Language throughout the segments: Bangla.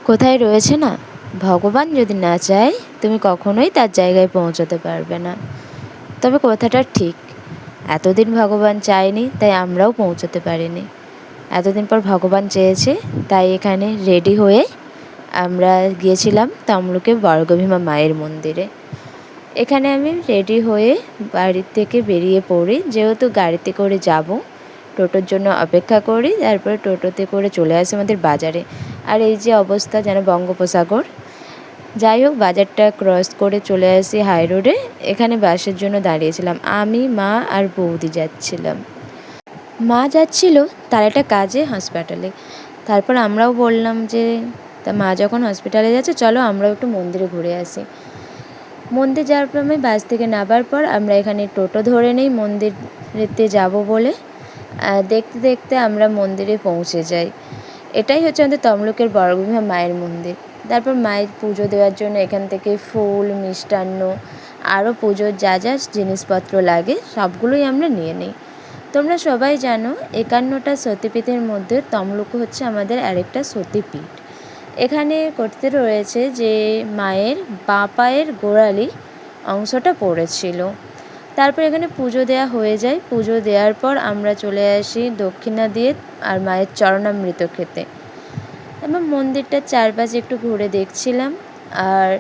কোথায় রয়েছে না, ভগবান যদি না চায় তুমি কখনোই তার জায়গায় পৌঁছতে পারবে না। তবে কথাটা ঠিক, এতদিন ভগবান চায়নি তাই আমরাও পৌঁছতে পারিনি। এতদিন পর ভগবান চেয়েছে, তাই এখানে রেডি হয়ে আমরা গিয়েছিলাম তমলুকে বর্গভীমা মায়ের মন্দিরে। এখানে আমি রেডি হয়ে বাড়ির থেকে বেরিয়ে পড়ি, যেহেতু গাড়িতে করে যাব, টোটোর জন্য অপেক্ষা করি, তারপরে টোটোতে করে চলে আসি আমাদের বাজারে। আর এই যে অবস্থা যেন বঙ্গোপসাগর। যাই হোক, বাজারটা ক্রস করে চলে আসি হাই রোডে। এখানে বাসের জন্য দাঁড়িয়েছিলাম, আমি, মা আর বৌদি যাচ্ছিলাম। মা যাচ্ছিল তার একটা কাজে হসপিটালে। তারপর আমরাও বললাম যে তা মা যখন হসপিটালে যাচ্ছে চলো আমরাও একটু মন্দিরে ঘুরে আসি। মন্দির যাওয়ার পর আমি বাস থেকে নামার পর আমরা এখানে টোটো ধরে নিই মন্দিরেতে যাব বলে। দেখতে দেখতে আমরা মন্দিরে পৌঁছে যাই। এটাই হচ্ছে আমাদের তমলুকের বর্গভীমা মায়ের মন্দির। তারপর মায়ের পুজো দেওয়ার জন্য এখান থেকে ফুল, মিষ্টান্ন, আরও পুজোর যা যা জিনিসপত্র লাগে সবগুলোই আমরা নিয়ে নিই। তোমরা সবাই জানো 51টা সতীপীঠের মধ্যে তমলুক হচ্ছে আমাদের আরেকটা সতীপীঠ। এখানে করতে রয়েছে যে মায়ের বাঁ পায়ের গোড়ালি অংশটা পড়েছিল। তারপর এখানে পুজো দেওয়া হয়ে যায়। পুজো দেওয়ার পর আমরা চলে আসি দক্ষিণা দিয়ে আর মায়ের চরণামৃত খেতে। এবং মন্দিরটার চারপাশে একটু ঘুরে দেখছিলাম আর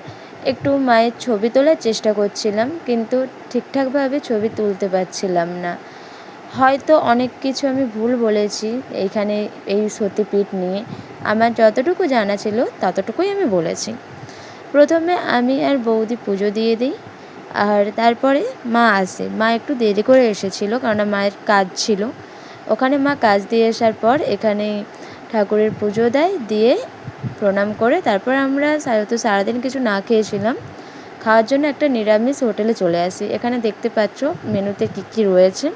একটু মায়ের ছবি তোলার চেষ্টা করছিলাম, কিন্তু ঠিকঠাকভাবে ছবি তুলতে পারছিলাম না। হয়তো অনেক কিছু আমি ভুল বলেছি এইখানে এই সতীপীঠ নিয়ে। আমার যতটুকু জানা ছিল ততটুকুই আমি বলেছি। প্রথমে আমি আর বৌদি পুজো দিয়ে দিই, আর তারপরে মা আসে। মা একটু দেরি করে এসেছিলো কারণ মায়ের কাজ ছিল ওখানে। মা কাজ দিয়ে আসার পর এখানে ঠাকুরের পুজো দেয়, দিয়ে প্রণাম করে তারপর আমরা হয়তো সারাদিন কিছু না খেয়েছিলাম, খাওয়ার জন্য একটা নিরামিষ হোটেলে চলে আসি। এখানে দেখতে পাচ্ছ মেনুতে কী কী রয়েছে।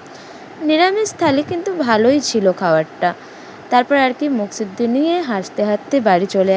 নিরামিষ থালি, কিন্তু ভালোই ছিল খাবারটা। তারপর আর কি মুখ সিদ্ধ নিয়ে হাসতে হাসতে বাড়ি চলে